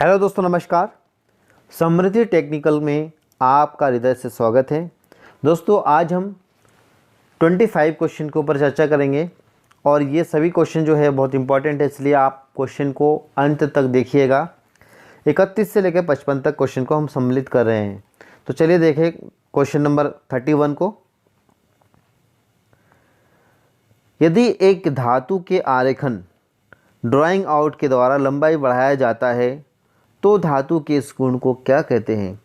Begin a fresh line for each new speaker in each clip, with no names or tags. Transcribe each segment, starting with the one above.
Hello दोस्तों, नमस्कार। समृद्धि technical में आपका हृदय से स्वागत है। दोस्तों, आज हम 25 क्वेश्चन के ऊपर चर्चा करेंगे और ये सभी क्वेश्चन जो है बहुत इंपॉर्टेंट है, इसलिए आप क्वेश्चन को अंत तक देखिएगा। 31 से लेकर 55 तक क्वेश्चन को हम सम्मिलित कर रहे हैं। तो चलिए देखें क्वेश्चन नंबर 31 को। यदि एक धातु के आरेखन ड्राइंग आउट के द्वारा लंबाई बढ़ाया जाता है तो धातु के इस गुण को क्या कहते हैं।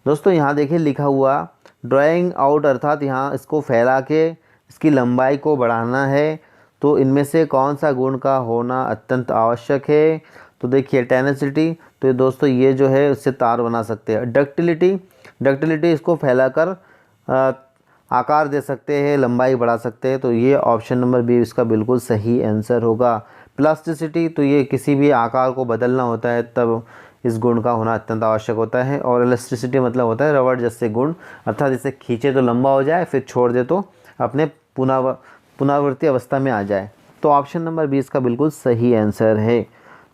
दोस्तों, यहाँ देखिए लिखा हुआ ड्राइंग आउट, अर्थात यहाँ इसको फैला के इसकी लंबाई को बढ़ाना है। तो इनमें से कौन सा गुण का होना अत्यंत आवश्यक है। तो देखिए टेनेसिटी, तो दोस्तों ये जो है इससे तार बना सकते हैं। डक्टिलिटी इसको फैलाकर आकार दे सकते हैं, लंबाई बढ़ा सकते हैं। तो ये ऑप्शन नंबर बी इसका बिल्कुल सही आंसर होगा। प्लास्टिसिटी, तो ये किसी भी आकार को बदलना होता है तब इस गुण का होना अत्यंत आवश्यक होता है। और इलास्टिसिटी मतलब होता है रबड़ जैसे गुण, अर्थात इसे खींचे तो लंबा हो जाए, फिर छोड़ दे तो अपने पुनरावृत्ति अवस्था में आ जाए। तो ऑप्शन नंबर 20 का बिल्कुल सही आंसर है।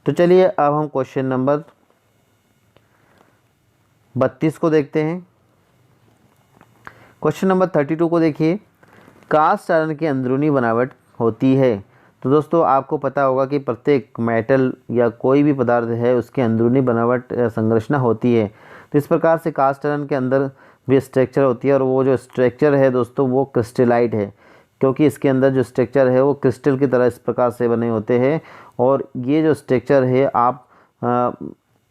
तो चलिए अब हम क्वेश्चन नंबर 32 को देखते हैं। क्वेश्चन नंबर 32 को देखिए। कास्ट आयरन की अंदरूनी बनावट होती है। तो दोस्तों, आपको पता होगा कि प्रत्येक मेटल या कोई भी पदार्थ है उसकी अंदरूनी बनावट संरचना होती है। तो इस प्रकार से कास्ट आयरन के अंदर भी स्ट्रक्चर होती है और वो जो स्ट्रक्चर है दोस्तों वो क्रिस्टलाइट है, क्योंकि इसके अंदर जो स्ट्रक्चर है वो क्रिस्टल की तरह इस प्रकार से बने होते हैं। और ये जो स्ट्रक्चर है आप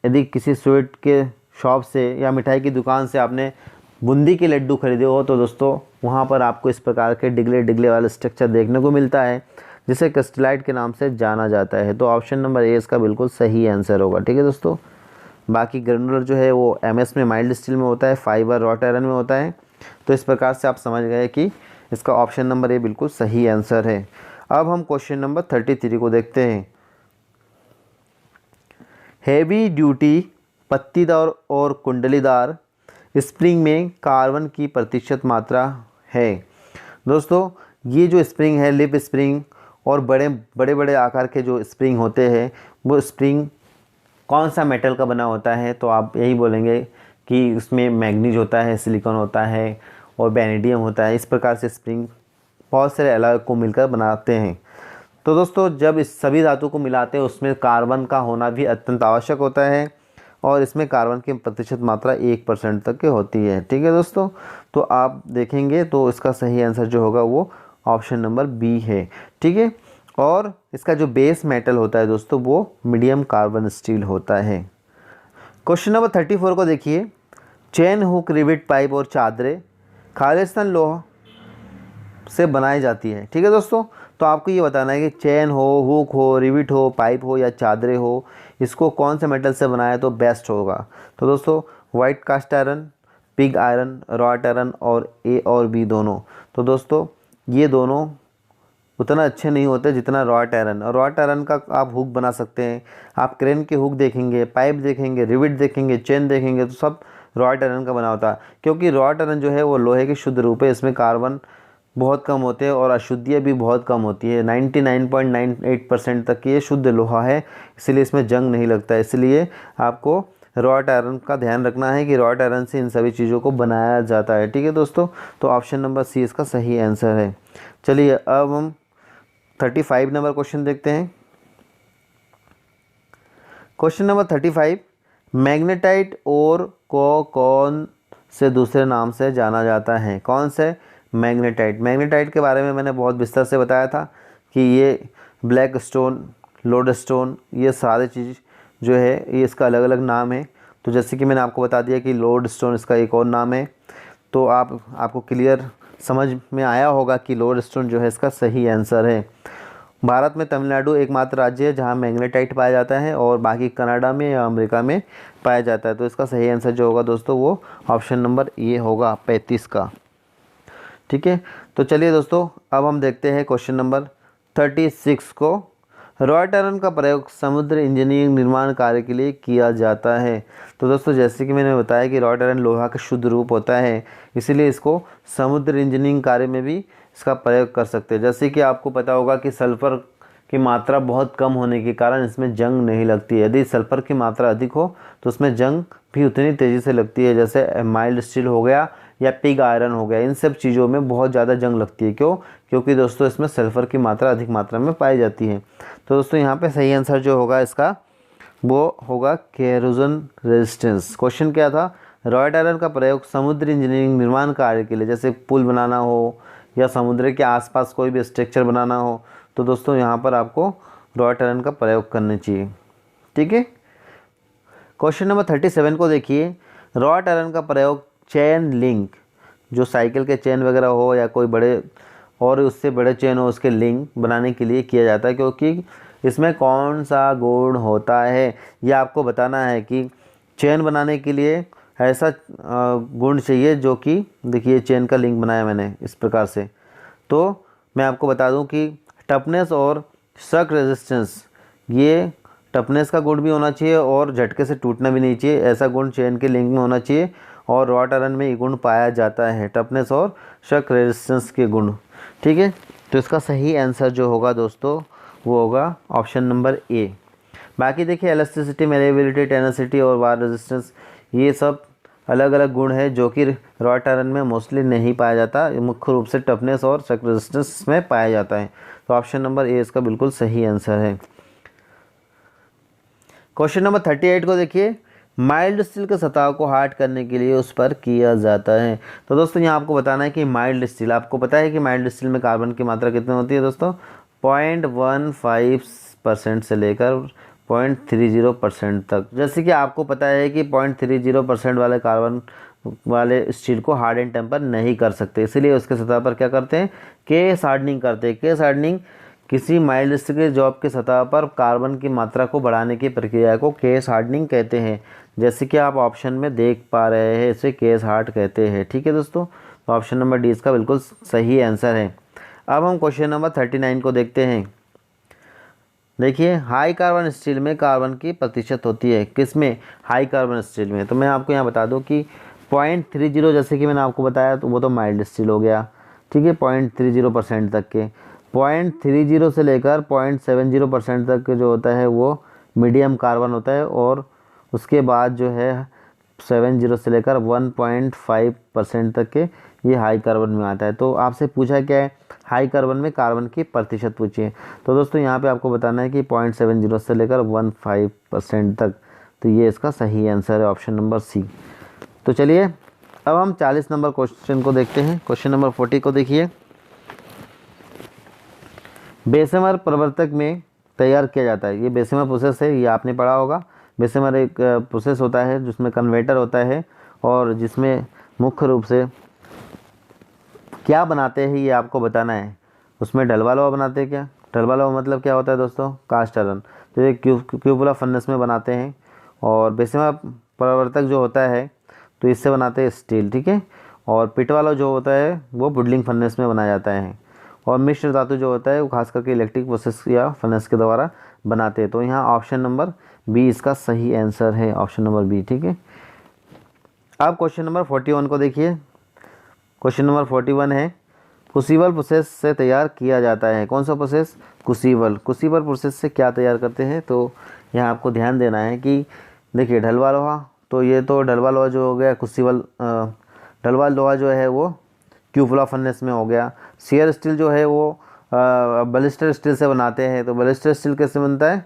यदि किसी स्वीट के शॉप से या मिठाई की दुकान से आपने बूंदी के लड्डू खरीदे हो तो दोस्तों वहाँ पर आपको इस प्रकार के डिगले डिगले वाला स्ट्रक्चर देखने को मिलता है, जिसे क्रिस्टलाइट के नाम से जाना जाता है। तो ऑप्शन नंबर ए इसका बिल्कुल सही आंसर होगा। ठीक है दोस्तों, बाकी ग्रेनुलर जो है वो एमएस में माइल्ड स्टील में होता है, फाइबर रॉट आयरन में होता है। तो इस प्रकार से आप समझ गए कि इसका ऑप्शन नंबर ए बिल्कुल सही आंसर है। अब हम क्वेश्चन नंबर 33 को देखते हैं। हैवी ड्यूटी पत्तीदार और कुंडलीदार स्प्रिंग में कार्बन की प्रतिशत मात्रा है। दोस्तों, ये जो स्प्रिंग है, लिप स्प्रिंग और बड़े बड़े आकार के जो स्प्रिंग होते हैं वो स्प्रिंग कौन सा मेटल का बना होता है। तो आप यही बोलेंगे कि उसमें मैग्नीज होता है, सिलिकॉन होता है और वैनेडियम होता है। इस प्रकार से स्प्रिंग बहुत सारे अलग को मिलकर बनाते हैं। तो दोस्तों, जब इस सभी धातु को मिलाते हैं उसमें कार्बन का होना भी अत्यंत आवश्यक होता है और इसमें कार्बन की प्रतिशत मात्रा 1% तक की होती है। ठीक है दोस्तों, तो आप देखेंगे तो इसका सही आंसर जो होगा वो ऑप्शन नंबर बी है। ठीक है, और इसका जो बेस मेटल होता है दोस्तों वो मीडियम कार्बन स्टील होता है। क्वेश्चन नंबर 34 को देखिए। चेन हुक, रिविट, पाइप और चादरें खालिस्तान लोहा से बनाई जाती है। ठीक है दोस्तों, तो आपको ये बताना है कि चेन हो, हुक हो, रिविट हो, पाइप हो या चादरें हो, इसको कौन से मेटल से बनाया तो बेस्ट होगा। तो दोस्तों, white cast iron, pig iron, wrought iron और ए और बी दोनों। तो दोस्तों ये दोनों उतना अच्छे नहीं होते जितना रॉट आयरन। और रॉट आयरन का आप हुक बना सकते हैं। आप क्रेन के हुक देखेंगे, पाइप देखेंगे, रिविट देखेंगे, चेन देखेंगे तो सब रॉट आयरन का बना होता है, क्योंकि रॉट आयरन जो है वो लोहे के शुद्ध रूप है। इसमें कार्बन बहुत कम होते हैं और अशुद्धियाँ भी बहुत कम होती है। 99.98% तक ये शुद्ध लोहा है, इसलिए इसमें जंग नहीं लगता है। इसलिए आपको रॉट आयरन का ध्यान रखना है कि रॉट आयरन से इन सभी चीज़ों को बनाया जाता है। ठीक है दोस्तों, तो ऑप्शन नंबर सी इसका सही आंसर है। चलिए अब हम 35 नंबर क्वेश्चन देखते हैं। Question number 35। मैग्नेटाइट और को कौन से दूसरे नाम से जाना जाता है। कौन से? मैग्नेटाइट के बारे में मैंने बहुत विस्तार से बताया था कि ये ब्लैक स्टोन, लोड स्टोन, ये सारे चीज़ जो है ये इसका अलग अलग नाम है। तो जैसे कि मैंने आपको बता दिया कि लोड स्टोन इसका एक और नाम है। तो आपको क्लियर समझ में आया होगा कि लोड स्टोन जो है इसका सही आंसर है। भारत में तमिलनाडु एकमात्र राज्य है जहां मैग्नेटाइट पाया जाता है और बाकी कनाडा में या अमेरिका में पाया जाता है। तो इसका सही आंसर जो होगा दोस्तों वो ऑप्शन नंबर ए होगा, 35 का। ठीक है, तो चलिए दोस्तों अब हम देखते हैं क्वेश्चन नंबर 36 को। रॉट आयरन का प्रयोग समुद्र इंजीनियरिंग निर्माण कार्य के लिए किया जाता है। तो दोस्तों जैसे कि मैंने बताया कि रॉट आयरन लोहा का शुद्ध रूप होता है, इसीलिए इसको समुद्र इंजीनियरिंग कार्य में भी इसका प्रयोग कर सकते हैं। जैसे कि आपको पता होगा कि सल्फ़र की मात्रा बहुत कम होने के कारण इसमें जंग नहीं लगती है। यदि सल्फ़र की मात्रा अधिक हो तो उसमें जंग भी उतनी तेज़ी से लगती है, जैसे माइल्ड स्टील हो गया या पिग आयरन हो गया। इन सब चीज़ों में बहुत ज़्यादा जंग लगती है। क्यों? क्योंकि दोस्तों इसमें सल्फ़र की मात्रा अधिक मात्रा में पाई जाती है। तो दोस्तों यहाँ पे सही आंसर जो होगा इसका वो होगा कैरोजन रेजिस्टेंस। क्वेश्चन क्या था? रॉड आयरन का प्रयोग समुद्री इंजीनियरिंग निर्माण कार्य के लिए, जैसे पुल बनाना हो या समुद्र के आसपास कोई भी स्ट्रक्चर बनाना हो, तो दोस्तों यहाँ पर आपको रॉड आयरन का प्रयोग करना चाहिए। ठीक है। क्वेश्चन नंबर 37 को देखिए। रॉड आयरन का प्रयोग चेन लिंक, जो साइकिल के चेन वगैरह हो या कोई बड़े और उससे बड़े चेन हो उसके लिंक बनाने के लिए किया जाता है। क्योंकि इसमें कौन सा गुण होता है ये आपको बताना है कि चेन बनाने के लिए ऐसा गुण चाहिए जो कि, देखिए चेन का लिंक बनाया मैंने इस प्रकार से। तो मैं आपको बता दूं कि टफनेस और शॉक रेजिस्टेंस, ये टफनेस का गुण भी होना चाहिए और झटके से टूटना भी नहीं चाहिए, ऐसा गुण चेन के लिंक में होना चाहिए। और रॉड आयरन में ये गुण पाया जाता है, टफनेस और शॉक रेजिस्टेंस के गुण। ठीक है। तो इसका सही आंसर जो होगा दोस्तों वो होगा ऑप्शन नंबर ए। बाकी देखिए इलास्टिसिटी, मेलेबिलिटी, टेनेसिटी और वार रेजिस्टेंस, ये सब अलग अलग गुण है जो कि रॉड आयरन में मोस्टली नहीं पाया जाता। मुख्य रूप से टफनेस और शॉक रेजिस्टेंस में पाया जाता है। तो ऑप्शन नंबर ए इसका बिल्कुल सही आंसर है। क्वेश्चन नंबर 38 को देखिए। माइल्ड स्टील के सतह को हार्ड करने के लिए उस पर किया जाता है। तो दोस्तों यहाँ आपको बताना है कि माइल्ड स्टील, आपको पता है कि माइल्ड स्टील में कार्बन की मात्रा कितनी होती है दोस्तों? 0.15% से लेकर 0.30% तक। जैसे कि आपको पता है कि 0.30% वाले कार्बन वाले स्टील को हार्ड एंड टेम्पर नहीं कर सकते, इसीलिए उसके सतह पर क्या करते हैं? केस हार्डनिंग करते हैं। केस हार्डनिंग किसी माइल्ड स्टील के जॉब के सतह पर कार्बन की मात्रा को बढ़ाने की प्रक्रिया को केस हार्डनिंग कहते हैं। जैसे कि आप ऑप्शन में देख पा रहे हैं, इसे केस हार्ड कहते हैं। ठीक है दोस्तों। तो ऑप्शन नंबर डी इसका बिल्कुल सही आंसर है। अब हम क्वेश्चन नंबर 39 को देखते हैं। देखिए हाई कार्बन स्टील में कार्बन की प्रतिशत होती है, किसमें? हाई कार्बन स्टील में। तो मैं आपको यहाँ बता दूँ कि 0.30, जैसे कि मैंने आपको बताया, तो वो तो माइल्ड स्टील हो गया। ठीक है। 0.30% तक के, 0.30 से लेकर 0.70% तक जो होता है वो मीडियम कार्बन होता है, और उसके बाद जो है 70 से लेकर 1.5% तक के ये हाई कार्बन में आता है। तो आपसे पूछा क्या है? हाई कार्बन में कार्बन की प्रतिशत पूछिए। तो दोस्तों यहाँ पे आपको बताना है कि 0.70 से लेकर 1.5% तक। तो ये इसका सही आंसर है, ऑप्शन नंबर सी। तो चलिए अब हम 40 नंबर क्वेश्चन को देखते हैं। क्वेश्चन नंबर 40 को देखिए। बेसेमर प्रवर्तक में तैयार किया जाता है। ये बेसेमर प्रोसेस है, ये आपने पढ़ा होगा। बेसेमर एक प्रोसेस होता है जिसमें कन्वर्टर होता है और जिसमें मुख्य रूप से क्या बनाते हैं ये आपको बताना है। उसमें ढलवा लोहा बनाते हैं क्या? ढलवा लोहा मतलब क्या होता है दोस्तों? Cast iron. तो ये क्यूबुला फर्नेस में बनाते हैं। और बेसेमर प्रवर्तक जो होता है तो इससे बनाते हैं स्टील। ठीक है। और पिट वाला जो होता है वो पुडलिंग फर्नेस में बनाया जाता है। और मिश्र धातु जो होता है वो खास करके इलेक्ट्रिक प्रोसेस या फर्नेस के द्वारा बनाते हैं। तो यहाँ ऑप्शन नंबर बी इसका सही आंसर है, ऑप्शन नंबर बी। ठीक है। अब क्वेश्चन नंबर 41 को देखिए। क्वेश्चन नंबर 41 है, क्रूसिबल प्रोसेस से तैयार किया जाता है। कौन सा प्रोसेस? क्रूसिबल। क्रूसिबल प्रोसेस से क्या तैयार करते हैं? तो यहाँ आपको ध्यान देना है कि देखिए ढलवा लोहा, तो ये तो ढलवा लोहा जो हो गया क्रूसिबल, ढलवा लोहा जो है वो क्यूबुला फर्नेस में हो गया। शेयर स्टील जो है वो बलिस्टर स्टील से बनाते हैं। तो बलिस्टर स्टील कैसे बनता है?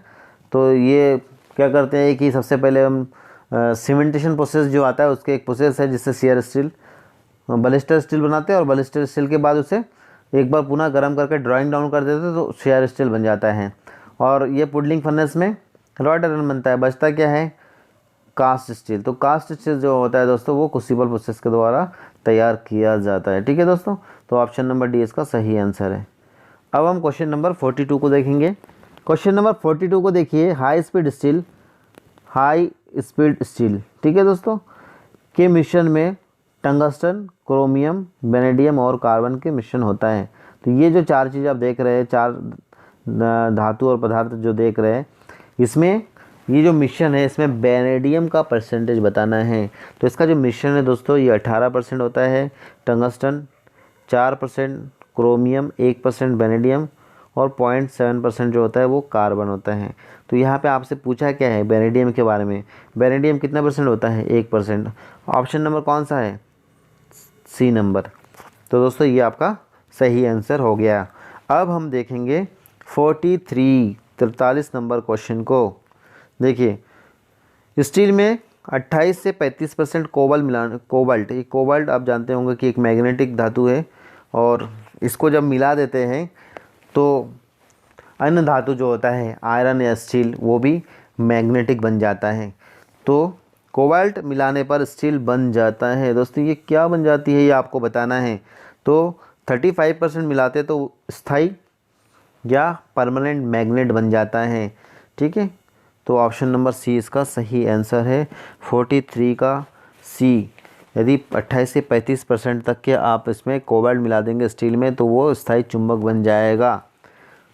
तो ये क्या करते हैं कि सबसे पहले हम सीमेंटेशन प्रोसेस जो आता है उसके एक प्रोसेस है जिससे शेयर स्टील बलिस्टर स्टील बनाते हैं, और बलिस्टर स्टील के बाद उसे एक बार पुनः गर्म करके ड्राइंग डाउन कर देते हैं तो शेयर स्टील बन जाता है। और ये पुडलिंग फर्नेस में रॉड आयरन बनता है। बचता क्या है? Cast steel. तो कास्ट स्टील जो होता है दोस्तों वो क्रूसिबल प्रोसेस के द्वारा तैयार किया जाता है। ठीक है दोस्तों। तो ऑप्शन नंबर डी इसका सही आंसर है। अब हम क्वेश्चन नंबर 42 को देखेंगे। क्वेश्चन नंबर 42 को देखिए। High speed steel, high speed steel, ठीक है दोस्तों, के मिश्रण में टंगस्टन, क्रोमियम, वेनेडियम और कार्बन के मिश्रण होता है। तो ये जो चार चीज़ आप देख रहे हैं, चार धातु और पदार्थ जो देख रहे हैं, इसमें ये जो मिश्रण है इसमें वेनेडियम का परसेंटेज बताना है। तो इसका जो मिश्रण है दोस्तों ये 18% होता है टंगस्टन, 4% क्रोमियम, 1% वेनेडियम और 0.7% जो होता है वो कार्बन होता है। तो यहाँ पे आपसे पूछा क्या है बेरिडियम के बारे में। बेरिडियम कितना परसेंट होता है? 1%। ऑप्शन नंबर कौन सा है? C number. तो दोस्तों ये आपका सही आंसर हो गया। अब हम देखेंगे 43 नंबर क्वेश्चन को। देखिए, स्टील में 28 से 35% कोबाल्ट, ये कोबाल्ट आप जानते होंगे कि एक मैग्नेटिक धातु है, और इसको जब मिला देते हैं तो अन्य धातु जो होता है आयरन या स्टील वो भी मैग्नेटिक बन जाता है। तो कोबाल्ट मिलाने पर स्टील बन जाता है। दोस्तों ये क्या बन जाती है ये आपको बताना है। तो 35% मिलाते तो स्थायी या परमानेंट मैग्नेट बन जाता है। ठीक है, तो ऑप्शन नंबर सी इसका सही आंसर है, 43 का सी। यदि 28 से 35% तक के आप इसमें कोबाल्ट मिला देंगे स्टील में तो वो स्थायी चुंबक बन जाएगा।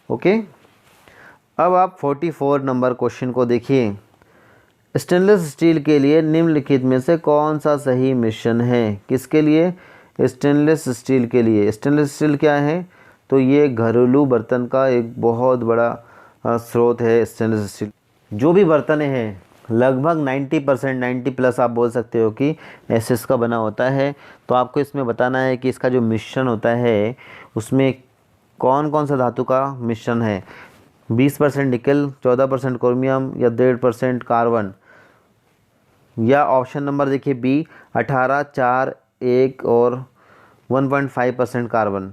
ओके, अब आप 44 नंबर क्वेश्चन को देखिए। स्टेनलेस स्टील के लिए निम्नलिखित में से कौन सा सही मिश्रण है? किसके लिए? स्टेनलेस स्टील के लिए। स्टेनलेस स्टील क्या है? तो ये घरेलू बर्तन का एक बहुत बड़ा स्रोत है। स्टेनलेस स्टील जो भी बर्तन है लगभग 90%, 90 प्लस आप बोल सकते हो कि एसएस का बना होता है। तो आपको इसमें बताना है कि इसका जो मिश्रण होता है उसमें कौन कौन सा धातु का मिश्रण है। 20% निकल, 14% क्रोमियम या 1.5% कार्बन, या ऑप्शन नंबर देखिए बी 18, 4, 1 और 1.5% कार्बन।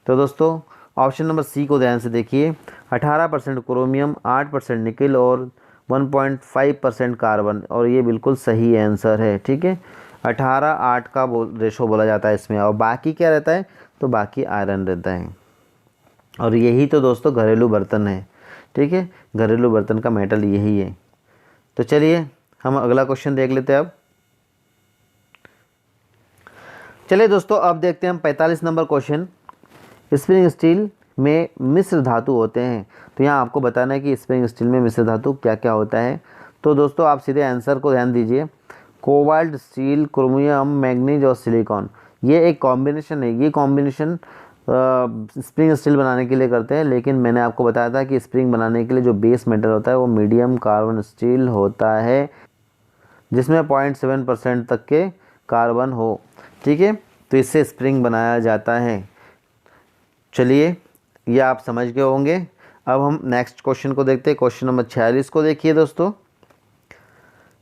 तो दोस्तों ऑप्शन नंबर सी को ध्यान से देखिए, 18% क्रोमियम, 8% निकल और 1.5% कार्बन, और ये बिल्कुल सही आंसर है। ठीक है, 18-8 का रेशो बोला जाता है इसमें, और बाकी क्या रहता है? तो बाकी आयरन रहता है। और यही तो दोस्तों घरेलू बर्तन है। ठीक है, घरेलू बर्तन का मेटल यही है। तो चलिए हम अगला क्वेश्चन देख लेते हैं। अब चलिए दोस्तों, अब देखते हैं हम 45 नंबर क्वेश्चन। स्प्रिंग स्टील में मिश्र धातु होते हैं। तो यहाँ आपको बताना है कि स्प्रिंग स्टील में मिश्र धातु क्या क्या होता है। तो दोस्तों आप सीधे आंसर को ध्यान दीजिए। कोबाल्ट, स्टील, क्रोमियम, मैग्नीज और सिलिकॉन, ये एक कॉम्बिनेशन है। ये कॉम्बिनेशन स्प्रिंग स्टील बनाने के लिए करते हैं, लेकिन मैंने आपको बताया था कि स्प्रिंग बनाने के लिए जो बेस मेटल होता है वो मीडियम कार्बन स्टील होता है, जिसमें 0.7% तक के कार्बन हो। ठीक है, तो इससे स्प्रिंग बनाया जाता है। चलिए ये आप समझ गए होंगे। अब हम नेक्स्ट क्वेश्चन को देखते हैं। क्वेश्चन नंबर 46 को देखिए दोस्तों।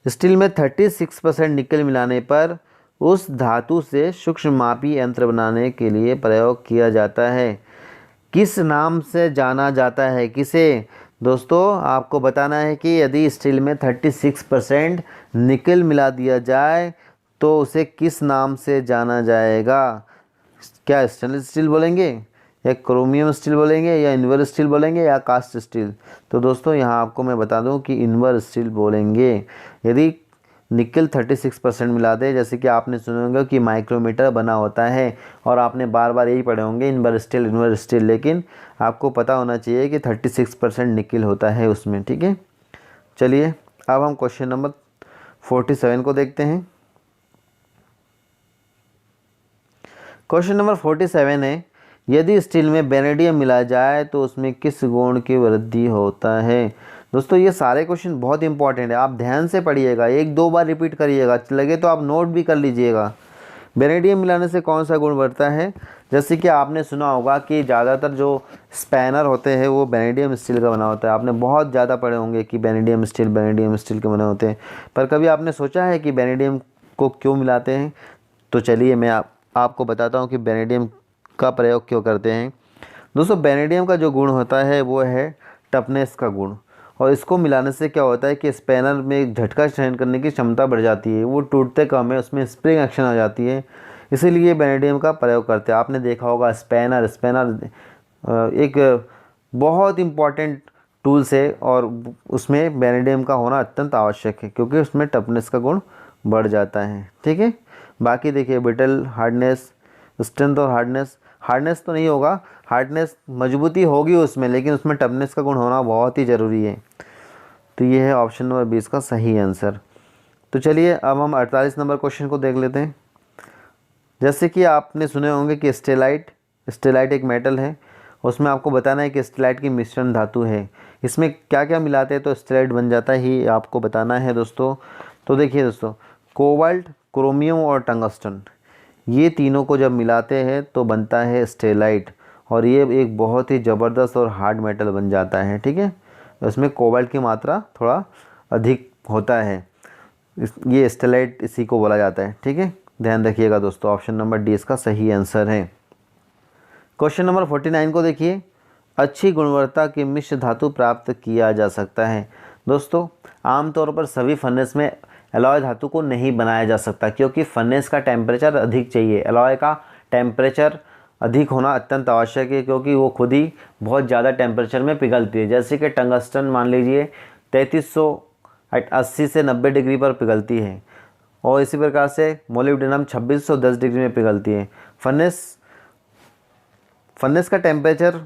स्टील में 36% निकल मिलाने पर उस धातु से सूक्ष्ममापी यंत्र बनाने के लिए प्रयोग किया जाता है। किस नाम से जाना जाता है? किसे? दोस्तों आपको बताना है कि यदि स्टील में 36% निकल मिला दिया जाए तो उसे किस नाम से जाना जाएगा? क्या स्टेनलेस स्टील बोलेंगे, या क्रोमियम स्टील बोलेंगे, या इनवर स्टील बोलेंगे, या कास्ट स्टील? तो दोस्तों यहाँ आपको मैं बता दूं कि इनवर स्टील बोलेंगे। यदि निकल 36% मिला दे, जैसे कि आपने सुने होंगे कि माइक्रोमीटर बना होता है, और आपने बार बार यही पढ़े होंगे इनवर स्टील, लेकिन आपको पता होना चाहिए कि 36% निकल होता है उसमें। ठीक है, चलिए अब हम क्वेश्चन नंबर 47 को देखते हैं। क्वेश्चन नंबर 47 है, यदि स्टील में वेनेडियम मिलाया जाए तो उसमें किस गुण की वृद्धि होता है? दोस्तों ये सारे क्वेश्चन बहुत इंपॉर्टेंट है, आप ध्यान से पढ़िएगा, 1-2 बार रिपीट करिएगा, लगे तो आप नोट भी कर लीजिएगा। वेनेडियम मिलाने से कौन सा गुण बढ़ता है? जैसे कि आपने सुना होगा कि ज़्यादातर जो स्पैनर होते हैं वो वेनेडियम स्टील का बना होता है। आपने बहुत ज़्यादा पढ़े होंगे कि वेनेडियम स्टील के बने होते हैं, पर कभी आपने सोचा है कि वेनेडियम को क्यों मिलाते हैं? तो चलिए मैं आपको बताता हूँ कि वेनेडियम का प्रयोग क्यों करते हैं। दोस्तों वेनेडियम का जो गुण होता है वो है टफनेस का गुण, और इसको मिलाने से क्या होता है कि स्पैनर में झटका सहन करने की क्षमता बढ़ जाती है, वो टूटते कम है, उसमें स्प्रिंग एक्शन आ जाती है, इसीलिए वेनेडियम का प्रयोग करते हैं। आपने देखा होगा स्पैनर एक बहुत इम्पॉर्टेंट टूल्स है, और उसमें वेनेडियम का होना अत्यंत आवश्यक है क्योंकि उसमें टफनेस का गुण बढ़ जाता है। ठीक है, बाकी देखिए ब्रिटल, हार्डनेस, स्ट्रेंथ और हार्डनेस तो नहीं होगा, हार्डनेस मजबूती होगी उसमें, लेकिन उसमें टफनेस का गुण होना बहुत ही ज़रूरी है। तो ये है ऑप्शन नंबर 20 का सही आंसर। तो चलिए अब हम 48 नंबर क्वेश्चन को देख लेते हैं। जैसे कि आपने सुने होंगे कि स्टेलाइट एक मेटल है, उसमें आपको बताना है कि स्टेलाइट की मिश्रण धातु है, इसमें क्या क्या मिलाते हैं तो स्टेलाइट बन जाता ही आपको बताना है दोस्तों। तो देखिए दोस्तों, कोबाल्ट, क्रोमियम और टंगस्टन, ये तीनों को जब मिलाते हैं तो बनता है स्टेलाइट, और ये एक बहुत ही ज़बरदस्त और हार्ड मेटल बन जाता है। ठीक है, उसमें कोबाल्ट की मात्रा थोड़ा अधिक होता है, ये स्टेलाइट इसी को बोला जाता है। ठीक है, ध्यान रखिएगा दोस्तों, ऑप्शन नंबर डी इसका सही आंसर है। क्वेश्चन नंबर 49 को देखिए, अच्छी गुणवत्ता की मिश्र धातु प्राप्त किया जा सकता है। दोस्तों, आमतौर पर सभी फर्नेस में एलॉय धातु को नहीं बनाया जा सकता, क्योंकि फर्नेस का टेम्परेचर अधिक चाहिए। एलॉय का टेम्परेचर अधिक होना अत्यंत आवश्यक है, क्योंकि वो खुद ही बहुत ज़्यादा टेम्परेचर में पिघलती है। जैसे कि टंगस्टन मान लीजिए 3380 से 90 डिग्री पर पिघलती है, और इसी प्रकार से मोलिब्डेनम 2610 डिग्री में पिघलती है। फर्नेस का टेम्परेचर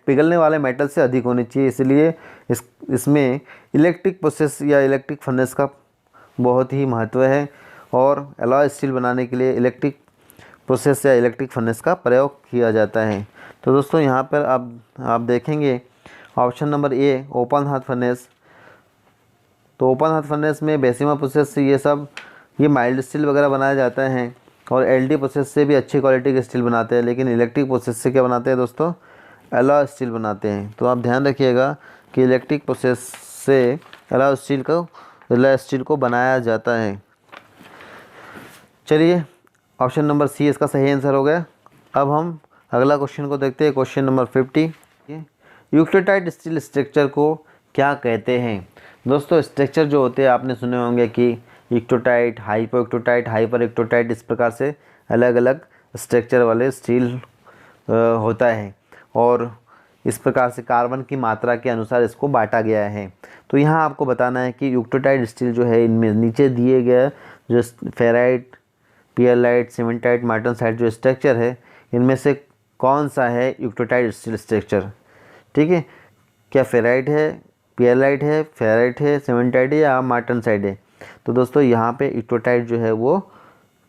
पिघलने वाले मेटल से अधिक होनी चाहिए, इसलिए इसमें इलेक्ट्रिक प्रोसेस या इलेक्ट्रिक फर्नेस का बहुत ही महत्व है, और एलॉय स्टील बनाने के लिए इलेक्ट्रिक प्रोसेस या इलेक्ट्रिक फर्नेस का प्रयोग किया जाता है। तो दोस्तों, यहाँ पर आप देखेंगे option number A open heart furnace. तो ओपन हार्ट फर्नेस में बेसिमा प्रोसेस से ये माइल्ड स्टील वगैरह बनाया जाता है, और एलडी प्रोसेस से भी अच्छी क्वालिटी के स्टील बनाते हैं, लेकिन इलेक्ट्रिक प्रोसेस से क्या बनाते हैं दोस्तों, एलॉय स्टील बनाते हैं। तो आप ध्यान रखिएगा कि इलेक्ट्रिक प्रोसेस से एलॉय स्टील को बनाया जाता है। चलिए, ऑप्शन नंबर सी इसका सही आंसर हो गया। अब हम अगला क्वेश्चन को देखते हैं, क्वेश्चन नंबर 50। यूक्लियोटाइड स्टील स्ट्रक्चर को क्या कहते हैं? दोस्तों, स्ट्रक्चर जो होते हैं आपने सुने होंगे कि इक्टोटाइट, हाइपोइक्टोटाइट, हाइपर इक्टोटाइट, इस प्रकार से अलग अलग स्ट्रक्चर वाले स्टील होता है, और इस प्रकार से कार्बन की मात्रा के अनुसार इसको बांटा गया है। तो यहाँ आपको बताना है कि यूक्लियोटाइड स्टील जो है, इनमें नीचे दिए गए जो फेराइट, पियरलाइट, सीमेंटाइट, मार्टनसाइट जो स्ट्रक्चर है, इनमें से कौन सा है यूक्लियोटाइड स्टील स्ट्रक्चर? ठीक है, क्या फेराइट है, पियरलाइट है, फेराइट है, सीमेंटाइट है या मार्टनसाइट है? तो दोस्तों, यहाँ पे यूक्लियोटाइड जो है वो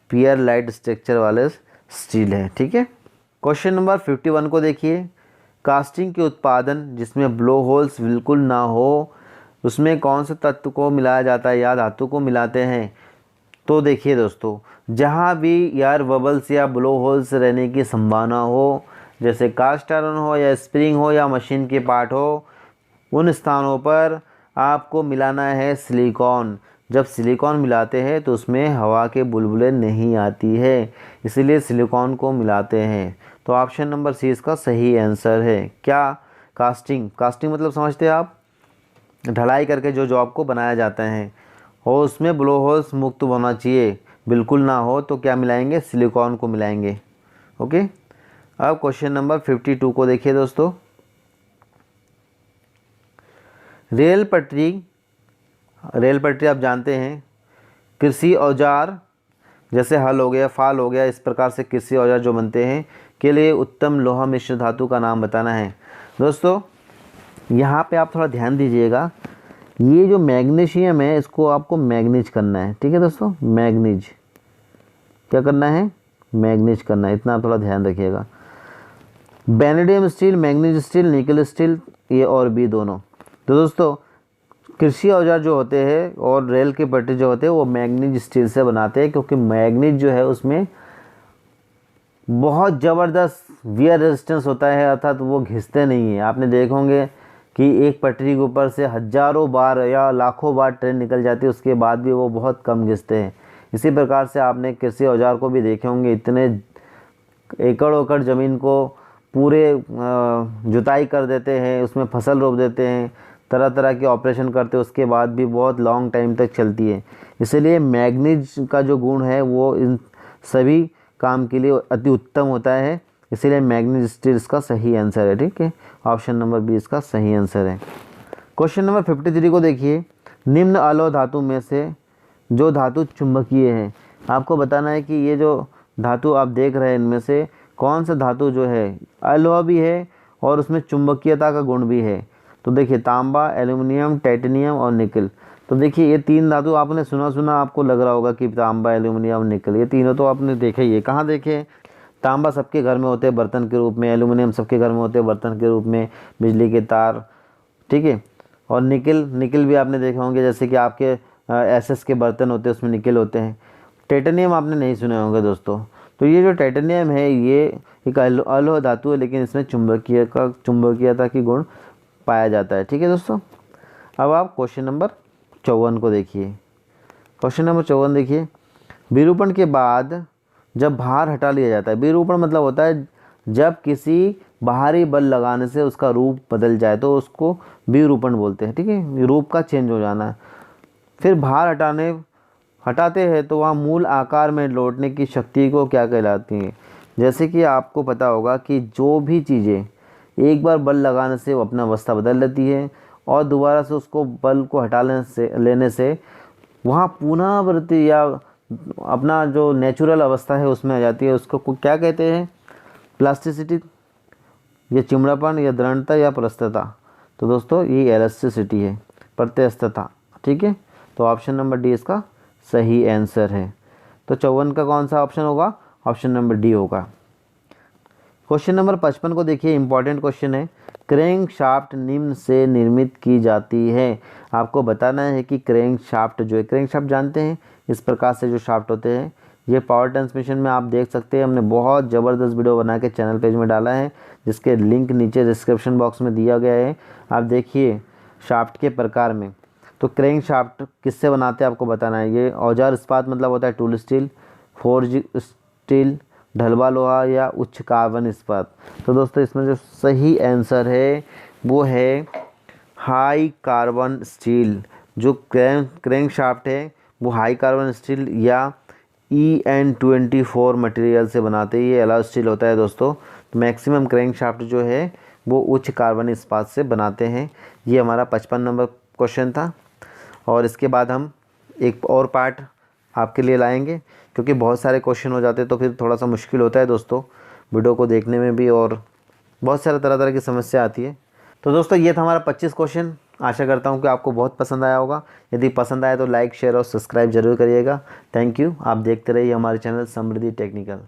पियरलाइट स्ट्रक्चर वाले स्टील है। ठीक है, क्वेश्चन नंबर 51 को देखिए, कास्टिंग के उत्पादन जिसमें ब्लो होल्स बिल्कुल ना हो, उसमें कौन से तत्व को मिलाया जाता है या धातु को मिलाते हैं? तो देखिए दोस्तों, जहाँ भी एयर बबल्स या ब्लो होल्स रहने की संभावना हो, जैसे कास्ट आयरन हो या स्प्रिंग हो या मशीन के पार्ट हो, उन स्थानों पर आपको मिलाना है सिलिकॉन। जब सिलिकॉन मिलाते हैं तो उसमें हवा के बुलबुले नहीं आती है, इसलिए सिलिकॉन को मिलाते हैं। तो ऑप्शन नंबर सी इसका सही आंसर है। क्या? कास्टिंग मतलब समझते हैं आप, ढलाई करके जो जॉब को बनाया जाता है, और उसमें ब्लो होल्स मुक्त होना चाहिए, बिल्कुल ना हो तो क्या मिलाएंगे? सिलिकॉन को मिलाएंगे। ओके, अब क्वेश्चन नंबर 52 को देखिए दोस्तों, रेल पटरी आप जानते हैं, कृषि औजार जैसे हल हो गया, फाल हो गया, इस प्रकार से कृषि औजार जो बनते हैं के लिए उत्तम लोहा मिश्र धातु का नाम बताना है। दोस्तों, यहाँ पे आप थोड़ा ध्यान दीजिएगा, ये जो मैग्नीशियम है इसको आपको मैग्नीज करना है। ठीक है दोस्तों, मैग्नीज क्या करना है? मैग्नीज करना है, इतना आप थोड़ा ध्यान रखिएगा। बेनेडियम स्टील, मैग्नीज स्टील, निकल स्टील, ए और बी दोनों। तो दोस्तों, कृषि औजार जो होते हैं और रेल के पटरी जो होते हैं वो मैग्नीज स्टील से बनाते हैं, क्योंकि मैग्नीज जो है उसमें बहुत ज़बरदस्त वियर रेजिस्टेंस होता है, अर्थात वो घिसते नहीं है। आपने देखोगे कि एक पटरी के ऊपर से हज़ारों बार या लाखों बार ट्रेन निकल जाती है, उसके बाद भी वो बहुत कम घिसते हैं। इसी प्रकार से आपने कृषि औजार को भी देखे होंगे, इतने एकड़ ज़मीन को पूरे जुताई कर देते हैं, उसमें फसल रोप देते हैं, तरह तरह के ऑपरेशन करते हैं, उसके बाद भी बहुत लॉन्ग टाइम तक चलती है। इसलिए मैग्नीज का जो गुण है वो इन सभी काम के लिए अति उत्तम होता है, इसीलिए मैग्नीज स्टील इसका सही आंसर है। ठीक है, ऑप्शन नंबर बी इसका सही आंसर है। क्वेश्चन नंबर 53 को देखिए, निम्न अलौह धातु में से जो धातु चुंबकीय है, आपको बताना है कि ये जो धातु आप देख रहे हैं इनमें से कौन सा धातु जो है अलौह भी है और उसमें चुंबकीयता का गुण भी है। तो देखिए, तांबा, एल्यूमिनियम, टाइटेनियम और निकल। तो देखिए, ये तीन धातु आपने सुना आपको लग रहा होगा कि तांबा, एल्यूमिनियम, निकल, ये तीनों तो आपने देखे ही है। कहाँ देखे? तांबा सबके घर में होते हैं बर्तन के रूप में, एल्यूमिनियम सबके घर में होते हैं बर्तन के रूप में, बिजली के तार, ठीक है। और निकल भी आपने देखे होंगे, जैसे कि आपके एसएस के बर्तन होते हैं उसमें निकल होते हैं। टाइटेनियम आपने नहीं सुने होंगे दोस्तों। तो ये जो टाइटेनियम है ये एक अलोह धातु है, लेकिन इसमें चुंबकीयता की गुण पाया जाता है, ठीक है दोस्तों। अब आप क्वेश्चन नंबर 54 को देखिए। क्वेश्चन नंबर 54 देखिए, विरूपण के बाद जब भार हटा लिया जाता है, विरूपण मतलब होता है जब किसी बाहरी बल लगाने से उसका रूप बदल जाए तो उसको विरूपण बोलते हैं, ठीक है, रूप का चेंज हो जाना। फिर भार हटाते हैं तो वहाँ मूल आकार में लौटने की शक्ति को क्या कहलाती है। जैसे कि आपको पता होगा कि जो भी चीज़ें एक बार बल लगाने से वो अपना अवस्था बदल लेती है और दोबारा से उसको बल को हटा लेने से वहाँ पुनरावृत्ति या अपना जो नेचुरल अवस्था है उसमें आ जाती है। उसको क्या कहते हैं, प्लास्टिसिटी या चिमड़ापन या दृढ़ता या प्रस्तता। तो दोस्तों ये एलास्टिसिटी है, प्रत्यस्तता, ठीक है। तो ऑप्शन नंबर डी इसका सही आंसर है। तो 54 का कौन सा ऑप्शन होगा, ऑप्शन नंबर डी होगा। क्वेश्चन नंबर 55 को देखिए, इंपॉर्टेंट क्वेश्चन है। क्रैंक शाफ्ट निम्न से निर्मित की जाती है। आपको बताना है कि क्रैंक शाफ्ट जो है, क्रैंक शाफ्ट जानते हैं, इस प्रकार से जो शाफ्ट होते हैं, ये पावर ट्रांसमिशन में आप देख सकते हैं। हमने बहुत ज़बरदस्त वीडियो बना के चैनल पेज में डाला है, जिसके लिंक नीचे डिस्क्रिप्शन बॉक्स में दिया गया है। आप देखिए शाफ्ट के प्रकार में। तो क्रैंक शाफ्ट किससे बनाते हैं आपको बताना है। ये औजार इस्पात मतलब होता है टूल स्टील, फोर्ज स्टील, ढलवा लोहा या उच्च कार्बन इस्पात। तो दोस्तों इसमें जो सही आंसर है वो है हाई कार्बन स्टील। जो क्रैंक शाफ्ट है वो हाई कार्बन स्टील या EN24 मटेरियल से बनाते हैं। ये एलॉय स्टील होता है दोस्तों। तो मैक्सिमम क्रैंक शाफ्ट जो है वो उच्च कार्बन इस्पात से बनाते हैं। ये हमारा 55 नंबर क्वेश्चन था। और इसके बाद हम एक और पार्ट आपके लिए लाएंगे, क्योंकि बहुत सारे क्वेश्चन हो जाते हैं तो फिर थोड़ा सा मुश्किल होता है दोस्तों वीडियो को देखने में भी, और बहुत सारे तरह की समस्या आती है। तो दोस्तों ये था हमारा 25 क्वेश्चन। आशा करता हूँ कि आपको बहुत पसंद आया होगा। यदि पसंद आया तो लाइक, शेयर और सब्सक्राइब जरूर करिएगा। Thank you. आप देखते रहिए हमारे चैनल समृद्धि टेक्निकल।